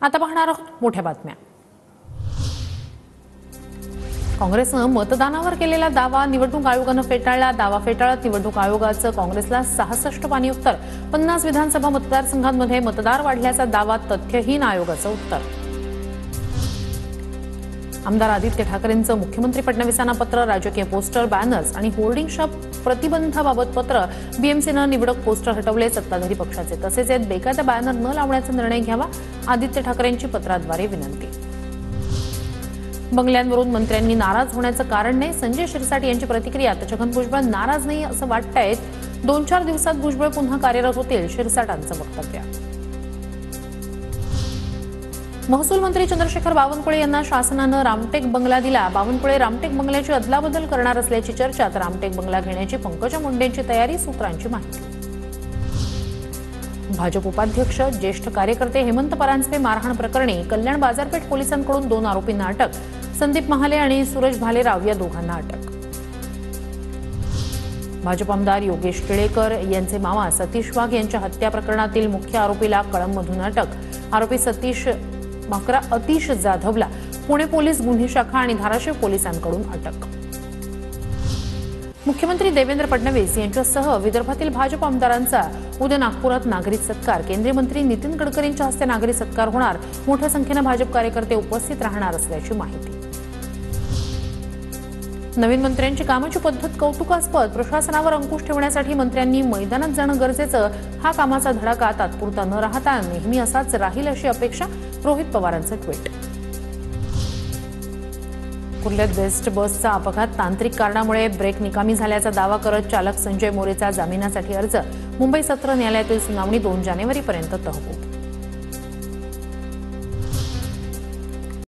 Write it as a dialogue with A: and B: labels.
A: आता पाहणार आहोत मोठ्या बातम्या। काँग्रेसनं मतदानावर केलेला दावा निवडणूक आयोगानं फेटाळला। दावा फेटाळत निवडणूक आयोगाचं काँग्रेसला 66 पानी उत्तर। 50 विधानसभा मतदारसंघांमध्ये मतदार वाढल्याचा दावा तथ्यहीन आयोगाचं उत्तर। आमदार आदित्य ठाकरेंचं मुख्यमंत्री फडणवीसांना पत्र। राजकीय पोस्टर, बॅनर्स आणि होर्डिंग्सच्या प्रतिबंधाबाबत पत्र। बीएमसीनं निवडक पोस्टर हटवले। सत्ताधारी पक्षाचे तसेच बेकायदा बॅनर न लावण्याचा निर्णय घ्यावा, आदित्य ठाकरेंची पत्राद्वारे विनंती। बंगल्यांवरून मंत्र्यांनी नाराज होण्याचं कारण नाही, संजय शिरसाट यांची प्रतिक्रिया। छगन भुजबळ नाराज नाही असं वाटतंय, 2-4 दिवसात भुजबळ पुन्हा कार्यरत होतील, शिरसाटांचं वक्तव्य। महसूल मंत्री चंद्रशेखर बावनकुळे यांना शासनानं रामटेक बंगला दिला। बावनकुळे रामटेक बंगल्याची अदलाबदल करणार असल्याची चर्चा। तर रामटेक बंगला घेण्याची पंकजा मुंडेंची तयारी, सूत्रांची माहिती। भाजप उपाध्यक्ष ज्येष्ठ कार्यकर्ते हेमंत परांजपे मारहाण प्रकरणी कल्याण बाजारपेठ पोलिसांकडून 2 आरोपींना अटक। संदीप महाले आणि सूरज भालेराव या दोघांना अटक। भाजप आमदार योगेश टिळेकर यांचे मामा सतीश वाघ यांच्या हत्या प्रकरणातील मुख्य आरोपीला कळंबमधून अटक। आरोपी अतिश जाधवला पुणे पोलीस गुन्हे शाखा आणि धाराशिव पोलिसांकडून अटक। मुख्यमंत्री देवेंद्र फडणवीस यांच्यासह विदर्भातील भाजप आमदारांचा उद्या नागपुरात नागरिक सत्कार। केंद्रीय मंत्री नितीन गडकरींच्या हस्ते नागरिक सत्कार होणार। मोठ्या संख्येने भाजप कार्यकर्ते उपस्थित राहणार असल्याची माहिती। नवीन मंत्र्यांची कामाची पद्धत कौतुकास्पद। प्रशासनावर अंकुश ठेवण्यासाठी मंत्र्यांनी मैदानात जाणं गरजेचं। हा कामाचा धडाका तात्पुरता न राहता नेहमी असाच राहील अशी अपेक्षा, रोहित पवारांचं ट्विट। कुर्ल्यात बेस्ट बसचा अपघात तांत्रिक कारणामुळे ब्रेक निकामी झाल्याचा दावा करत चालक संजय मोरेचा जामिनासाठी अर्ज। मुंबई सत्र न्यायालयातील सुनावणी 2 जानेवारीपर्यंत तहकूब।